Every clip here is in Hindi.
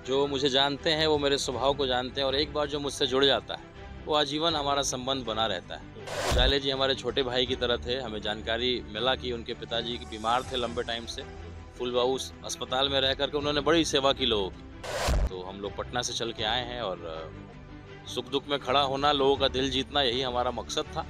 जो मुझे जानते हैं वो मेरे स्वभाव को जानते हैं और एक बार जो मुझसे जुड़ जाता है वो आजीवन हमारा संबंध बना रहता है। उजाले जी हमारे छोटे भाई की तरह थे। हमें जानकारी मिला कि उनके पिताजी बीमार थे लंबे टाइम से। फुलबाऊ अस्पताल में रह करके उन्होंने बड़ी सेवा की लोगों की। तो हम लोग पटना से चल के आए हैं और सुख दुख में खड़ा होना, लोगों का दिल जीतना, यही हमारा मकसद था।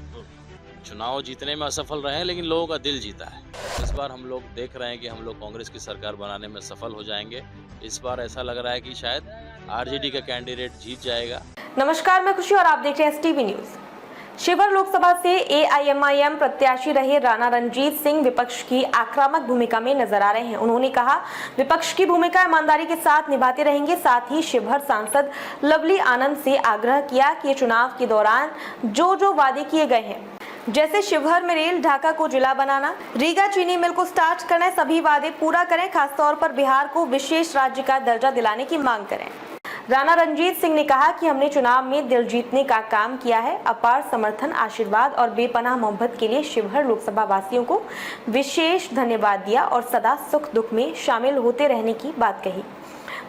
चुनाव जीतने में असफल रहे हैं लेकिन लोगों का दिल जीता है। इस बार हम लोग देख रहे हैं कि हम लोग कांग्रेस की सरकार बनाने में सफल हो जाएंगे। इस बार ऐसा लग रहा है कि शायद आरजेडी का कैंडिडेट जीत जाएगा। नमस्कार, मैं खुशी और आप देख रहे हैं एसटीवी न्यूज। शिवहर लोकसभा से एआईएमआईएम प्रत्याशी रहे राणा रणजीत सिंह विपक्ष की आक्रामक भूमिका में नजर आ रहे हैं। उन्होंने कहा, विपक्ष की भूमिका ईमानदारी के साथ निभाते रहेंगे। साथ ही शिवहर सांसद लवली आनंद से आग्रह किया कि चुनाव के दौरान जो वादे किए गए हैं, जैसे शिवहर में रेल, ढाका को जिला बनाना, रीगा चीनी मिल को स्टार्ट करना, सभी वादे पूरा करें। खासतौर पर बिहार को विशेष राज्य का दर्जा दिलाने की मांग करें। राणा रणजीत सिंह ने कहा कि हमने चुनाव में दिल जीतने का काम किया है। अपार समर्थन, आशीर्वाद और बेपनाह मोहब्बत के लिए शिवहर लोकसभा वासियों को विशेष धन्यवाद दिया और सदा सुख दुख में शामिल होते रहने की बात कही।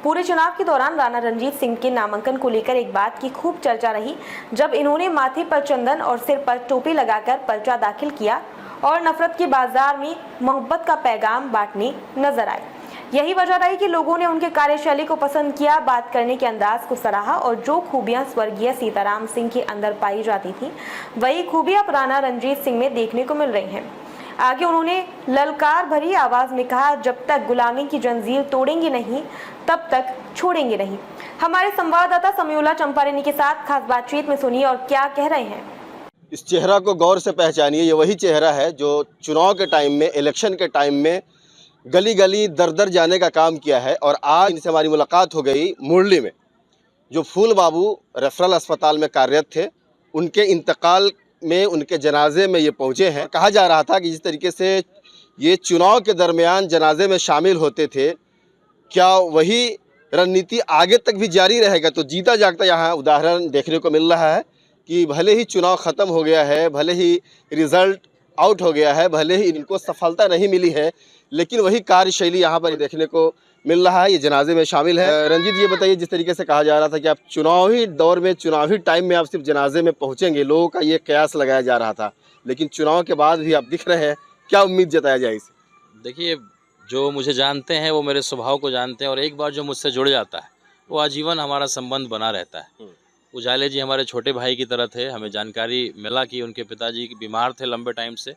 पूरे चुनाव के दौरान राणा रणजीत सिंह के नामांकन को लेकर एक बात की खूब चर्चा रही, जब इन्होंने माथे पर चंदन और सिर पर टोपी लगाकर पर्चा दाखिल किया और नफरत के बाजार में मोहब्बत का पैगाम बांटने नजर आए। यही वजह रही कि लोगों ने उनके कार्यशैली को पसंद किया, बात करने के अंदाज को सराहा और जो खूबियां स्वर्गीय सीताराम सिंह के अंदर पाई जाती थी, वही खूबियां अब राणा रणजीत सिंह में देखने को मिल रही हैं। आगे उन्होंने ललकार भरी आवाज में कहा, जब तक गुलामी की जंजीर तोड़ेंगे नहीं, तब तक छोड़ेंगे नहीं। हमारे संवाददाता समयूला चंपारेनी के साथ खास बातचीत में सुनिए और क्या कह रहे हैं। इस चेहरा को गौर से पहचानिए। ये वही चेहरा है जो चुनाव के टाइम में, इलेक्शन के टाइम में गली गली दर दर जाने का काम किया है। और आज इनसे हमारी मुलाकात हो गई मुरली में, जो फूल बाबू रेफरल अस्पताल में कार्यरत थे। उनके इंतकाल में, उनके जनाजे में ये पहुंचे हैं। कहा जा रहा था कि जिस तरीके से ये चुनाव के दरमियान जनाजे में शामिल होते थे, क्या वही रणनीति आगे तक भी जारी रहेगा? तो जीता जागता यहाँ उदाहरण देखने को मिल रहा है कि भले ही चुनाव ख़त्म हो गया है, भले ही रिजल्ट आउट हो गया है, भले ही इनको सफलता नहीं मिली है, लेकिन वही कार्यशैली यहाँ पर देखने को मिल रहा है। ये जनाजे में शामिल है। रंजीत, ये बताइए, जिस तरीके से कहा जा रहा था कि आप चुनावी दौर में, चुनावी टाइम में आप सिर्फ जनाजे में पहुँचेंगे, लोगों का ये कयास लगाया जा रहा था, लेकिन चुनाव के बाद भी आप दिख रहे हैं, क्या उम्मीद जताया जाए इसे? देखिए, जो मुझे जानते हैं वो मेरे स्वभाव को जानते हैं और एक बार जो मुझसे जुड़ जाता है वो आजीवन हमारा संबंध बना रहता है। उजाले जी हमारे छोटे भाई की तरह थे। हमें जानकारी मिला कि उनके पिताजी बीमार थे लंबे टाइम से।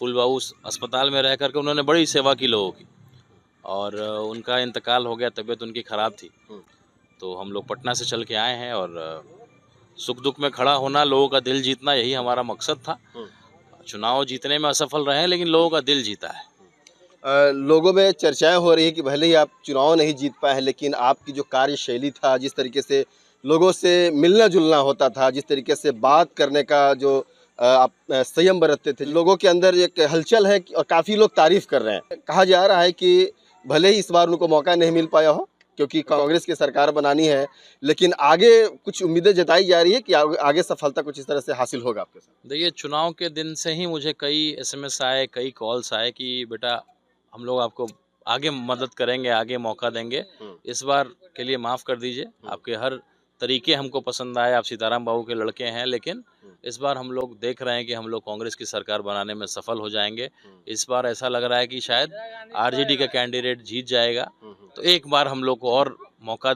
फुलबाऊ अस्पताल में रह करके उन्होंने बड़ी सेवा की लोगों की और उनका इंतकाल हो गया, तबीयत उनकी ख़राब थी। तो हम लोग पटना से चल के आए हैं और सुख दुख में खड़ा होना, लोगों का दिल जीतना, यही हमारा मकसद था। चुनाव जीतने में असफल रहे हैं लेकिन लोगों का दिल जीता है। लोगों में चर्चाएं हो रही है कि भले ही आप चुनाव नहीं जीत पाए हैं, लेकिन आपकी जो कार्यशैली था, जिस तरीके से लोगों से मिलना जुलना होता था, जिस तरीके से बात करने का जो आप संयम बरतते थे, लोगों के अंदर एक हलचल है और काफ़ी लोग तारीफ कर रहे हैं। कहा जा रहा है कि भले ही इस बार उनको मौका नहीं मिल पाया हो क्योंकि कांग्रेस की सरकार बनानी है, लेकिन आगे कुछ उम्मीदें जताई जा रही है कि आगे सफलता कुछ इस तरह से हासिल होगा आपके साथ। देखिए, चुनाव के दिन से ही मुझे कई एसएमएस आए, कई कॉल्स आए कि बेटा हम लोग आपको आगे मदद करेंगे, आगे मौका देंगे। इस बार के लिए माफ़ कर दीजिए, आपके हर तरीके हमको पसंद आए, आप सीताराम बाबू के लड़के हैं, लेकिन इस बार हम लोग देख रहे हैं कि हम लोग कांग्रेस की सरकार बनाने में सफल हो जाएंगे। इस बार ऐसा लग रहा है कि शायद आरजेडी का कैंडिडेट जीत जाएगा। तो एक बार हम लोग को और मौका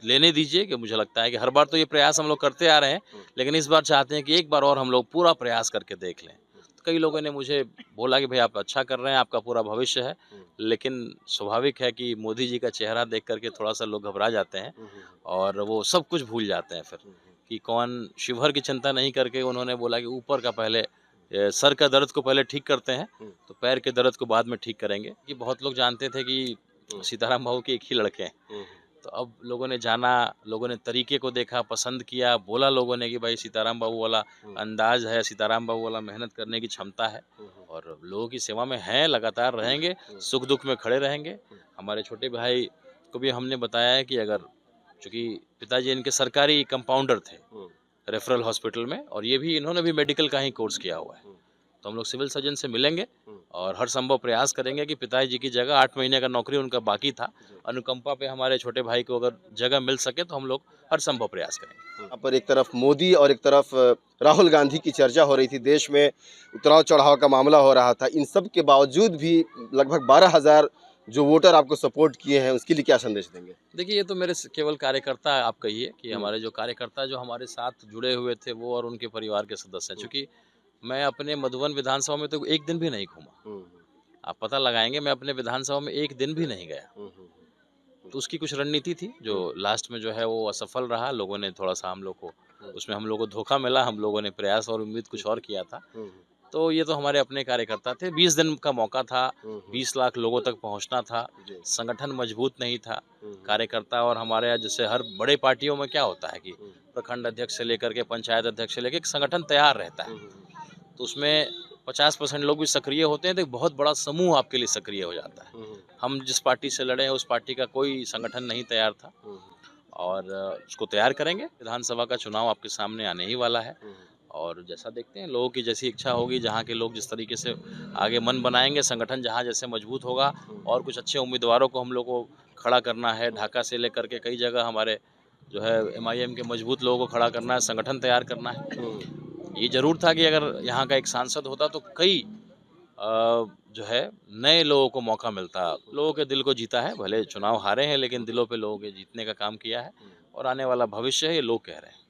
लेने दीजिए, कि मुझे लगता है कि हर बार तो ये प्रयास हम लोग करते आ रहे हैं, लेकिन इस बार चाहते हैं कि एक बार और हम लोग पूरा प्रयास करके देख लें। तो कई लोगों ने मुझे बोला कि भाई आप अच्छा कर रहे हैं, आपका पूरा भविष्य है, लेकिन स्वाभाविक है कि मोदी जी का चेहरा देख करके थोड़ा सा लोग घबरा जाते हैं और वो सब कुछ भूल जाते हैं फिर कि कौन। शिवहर की चिंता नहीं करके उन्होंने बोला कि ऊपर का पहले, सर का दर्द को पहले ठीक करते हैं तो पैर के दर्द को बाद में ठीक करेंगे। कि बहुत लोग जानते थे कि सीताराम बाबू के एक ही लड़के हैं, तो अब लोगों ने जाना, लोगों ने तरीके को देखा, पसंद किया, बोला लोगों ने कि भाई सीताराम बाबू वाला अंदाज है, सीताराम बाबू वाला मेहनत करने की क्षमता है और लोगों की सेवा में हैं, लगातार रहेंगे, सुख दुख में खड़े रहेंगे। हमारे छोटे भाई को भी हमने बताया है कि अगर, चूँकि पिताजी इनके सरकारी कंपाउंडर थे रेफरल हॉस्पिटल में और ये भी, इन्होंने भी मेडिकल का ही कोर्स किया हुआ है, तो हम लोग सिविल सर्जन से मिलेंगे और हर संभव प्रयास करेंगे कि पिताजी जी की जगह 8 महीने का नौकरी उनका बाकी था, अनुकंपा पे हमारे छोटे भाई को अगर जगह मिल सके तो हम लोग हर संभव प्रयास करेंगे। यहाँ पर एक तरफ मोदी और एक तरफ राहुल गांधी की चर्चा हो रही थी, देश में उतराव चढ़ाव का मामला हो रहा था। इन सब के बावजूद भी लगभग 12,000 जो वोटर आपको सपोर्ट किए हैं, उसके लिए क्या संदेश देंगे? देखिए, ये तो मेरे केवल कार्यकर्ता आप कहिए कि हमारे जो कार्यकर्ता जो हमारे साथ जुड़े हुए थे वो और उनके परिवार के सदस्य हैं। चूँकि मैं अपने मधुबन विधानसभा में तो एक दिन भी नहीं घूमा। आप पता लगाएंगे, मैं अपने विधानसभा में एक दिन भी नहीं गया। तो उसकी कुछ रणनीति थी जो लास्ट में जो है वो असफल रहा। लोगों ने थोड़ा-सा हम लोग को उसमें हम लोग को धोखा मिला। हम लोगों ने प्रयास और उम्मीद कुछ और किया था। तो ये तो हमारे अपने कार्यकर्ता थे। 20 दिन का मौका था, 20 लाख लोगों तक पहुंचना था। संगठन मजबूत नहीं था। कार्यकर्ता और हमारे यहाँ जैसे हर बड़े पार्टियों में क्या होता है कि प्रखंड अध्यक्ष से लेकर के पंचायत अध्यक्ष से लेकर एक संगठन तैयार रहता है। तो उसमें 50% लोग भी सक्रिय होते हैं तो एक बहुत बड़ा समूह आपके लिए सक्रिय हो जाता है। हम जिस पार्टी से लड़े हैं उस पार्टी का कोई संगठन नहीं तैयार था और उसको तैयार करेंगे। विधानसभा का चुनाव आपके सामने आने ही वाला है और जैसा देखते हैं लोगों की जैसी इच्छा होगी, जहाँ के लोग जिस तरीके से आगे मन बनाएंगे, संगठन जहाँ जैसे मजबूत होगा और कुछ अच्छे उम्मीदवारों को हम लोग को खड़ा करना है। ढाका से लेकर के कई जगह हमारे जो है MIM के मजबूत लोगों को खड़ा करना है, संगठन तैयार करना है। ये जरूर था कि अगर यहाँ का एक सांसद होता तो कई जो है नए लोगों को मौका मिलता। लोगों के दिल को जीता है, भले चुनाव हारे हैं लेकिन दिलों पे लोगों के जीतने का काम किया है और आने वाला भविष्य है, ये लोग कह रहे हैं।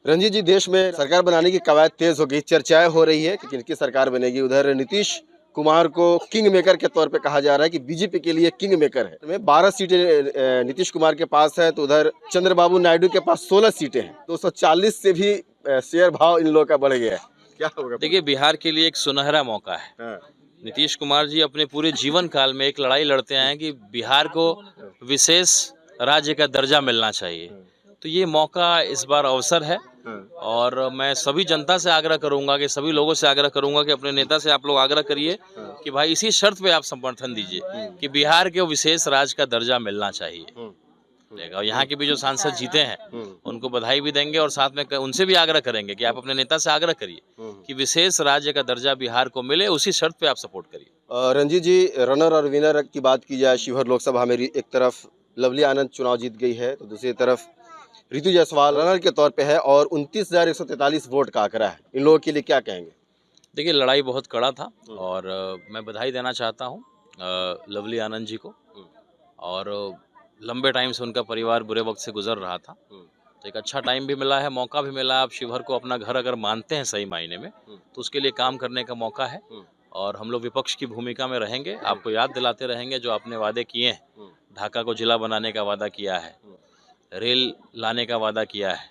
रंजीत जी, देश में सरकार बनाने की कवायद तेज हो गई, चर्चाएं हो रही है कि किनकी सरकार बनेगी। उधर नीतीश कुमार को किंग मेकर के तौर पे कहा जा रहा है कि बीजेपी के लिए किंग मेकर है। 12 सीटें नीतीश कुमार के पास है तो उधर चंद्रबाबू नायडू के पास 16 सीटें हैं। 240 से भी शेयर भाव इन लोगों का बढ़ गया है। क्या होगा? देखिए, बिहार के लिए एक सुनहरा मौका है। नीतीश कुमार जी अपने पूरे जीवन काल में एक लड़ाई लड़ते आए हैं कि बिहार को विशेष राज्य का दर्जा मिलना चाहिए। तो ये मौका इस बार अवसर है और मैं सभी जनता से आग्रह करूंगा कि सभी लोगों से आग्रह करूंगा कि अपने नेता से आप लोग आग्रह करिए कि भाई इसी शर्त पे आप समर्थन दीजिए कि बिहार के विशेष राज्य का दर्जा मिलना चाहिए। और यहाँ के भी जो सांसद जीते हैं उनको बधाई भी देंगे और साथ में उनसे भी आग्रह करेंगे कि आप अपने नेता से आग्रह करिए कि विशेष राज्य का दर्जा बिहार को मिले, उसी शर्त पे आप सपोर्ट करिए। रंजीत जी, रनर और विनर की बात की जाए, शिवहर लोकसभा में एक तरफ लवली आनंद चुनाव जीत गई है तो दूसरी तरफ रितु जायसवाल रनर के तौर पे है और 29,143 वोट का आंकड़ा है। इन लोगों के लिए क्या कहेंगे? देखिए, लड़ाई बहुत कड़ा था और मैं बधाई देना चाहता हूँ लवली आनंद जी को। और लंबे टाइम से उनका परिवार बुरे वक्त से गुजर रहा था तो एक अच्छा टाइम भी मिला है, मौका भी मिला। आप शिवहर को अपना घर अगर मानते हैं सही मायने में तो उसके लिए काम करने का मौका है और हम लोग विपक्ष की भूमिका में रहेंगे। आपको याद दिलाते रहेंगे जो आपने वादे किए हैं। ढाका को जिला बनाने का वादा किया है, रेल लाने का वादा किया है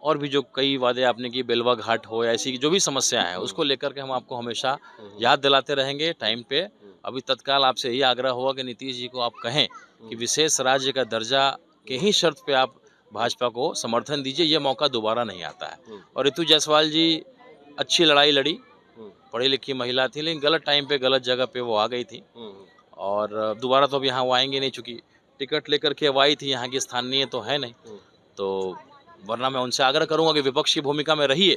और भी जो कई वादे आपने किए, बेलवा घाट हो या ऐसी जो भी समस्या है उसको लेकर के हम आपको हमेशा याद दिलाते रहेंगे टाइम पे। अभी तत्काल आपसे यही आग्रह होगा कि नीतीश जी को आप कहें कि विशेष राज्य का दर्जा के ही शर्त पे आप भाजपा को समर्थन दीजिए। ये मौका दोबारा नहीं आता है। और रितु जायसवाल जी अच्छी लड़ाई लड़ी, पढ़ी लिखी महिला थी लेकिन गलत टाइम पे गलत जगह पे वो आ गई थी और दोबारा तो अब यहाँ वो आएंगे नहीं, चूँकि टिकट लेकर के आई थी, यहाँ की स्थानीय तो है नहीं। तो वरना मैं उनसे आग्रह करूंगा कि विपक्ष की भूमिका में रहिए,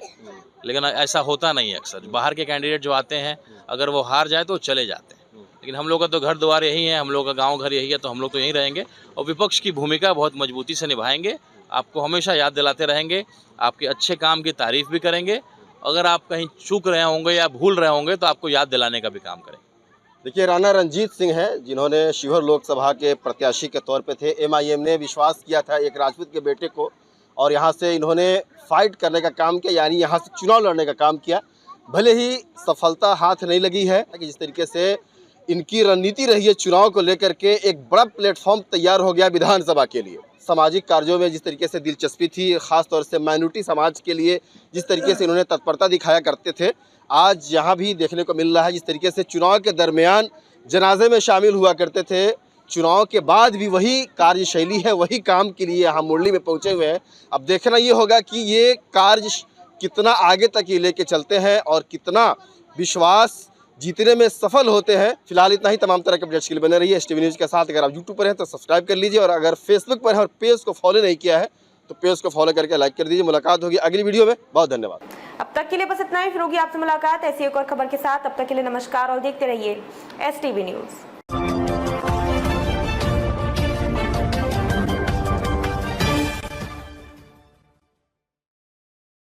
लेकिन ऐसा होता नहीं है। अक्सर बाहर के कैंडिडेट जो आते हैं अगर वो हार जाए तो चले जाते हैं, लेकिन हम लोग का तो घर द्वार यही है, हम लोग का गांव घर यही है, तो हम लोग तो यहीं रहेंगे और विपक्ष की भूमिका बहुत मजबूती से निभाएंगे। आपको हमेशा याद दिलाते रहेंगे, आपके अच्छे काम की तारीफ भी करेंगे। अगर आप कहीं चूक रहे होंगे या भूल रहे होंगे तो आपको याद दिलाने का भी काम करेंगे। देखिए, राणा रणजीत सिंह है जिन्होंने शिवहर लोकसभा के प्रत्याशी के तौर पे थे। MIM ने विश्वास किया था एक राजपूत के बेटे को और यहाँ से इन्होंने फाइट करने का काम किया, यानी यहाँ से चुनाव लड़ने का काम किया। भले ही सफलता हाथ नहीं लगी है कि जिस तरीके से इनकी रणनीति रही है चुनाव को लेकर के, एक बड़ा प्लेटफॉर्म तैयार हो गया विधानसभा के लिए। सामाजिक कार्यों में जिस तरीके से दिलचस्पी थी, खासतौर से माइनॉरिटी समाज के लिए जिस तरीके से इन्होंने तत्परता दिखाया करते थे, आज यहाँ भी देखने को मिल रहा है। जिस तरीके से चुनाव के दरमियान जनाजे में शामिल हुआ करते थे, चुनाव के बाद भी वही कार्यशैली है, वही काम के लिए यहाँ मुरली में पहुँचे हुए हैं। अब देखना ये होगा कि ये कार्य कितना आगे तक ये लेके चलते हैं और कितना विश्वास जीतने में सफल होते हैं। फिलहाल इतना ही। तमाम तरह के अपडेट्स के लिए बने रहिए STV न्यूज़ के साथ। अगर आप यूट्यूब पर हैं तो सब्सक्राइब कर लीजिए और अगर फेसबुक पर हैं और पेज को फॉलो नहीं किया है तो पेज को फॉलो करके लाइक कर दीजिए। मुलाकात होगी अगली वीडियो में। बहुत धन्यवाद। अब तक के लिए बस इतना ही, फिर होगी आपसे मुलाकात ऐसी एक और खबर के साथ। अब तक के लिए नमस्कार और देखते रहिए STV न्यूज़।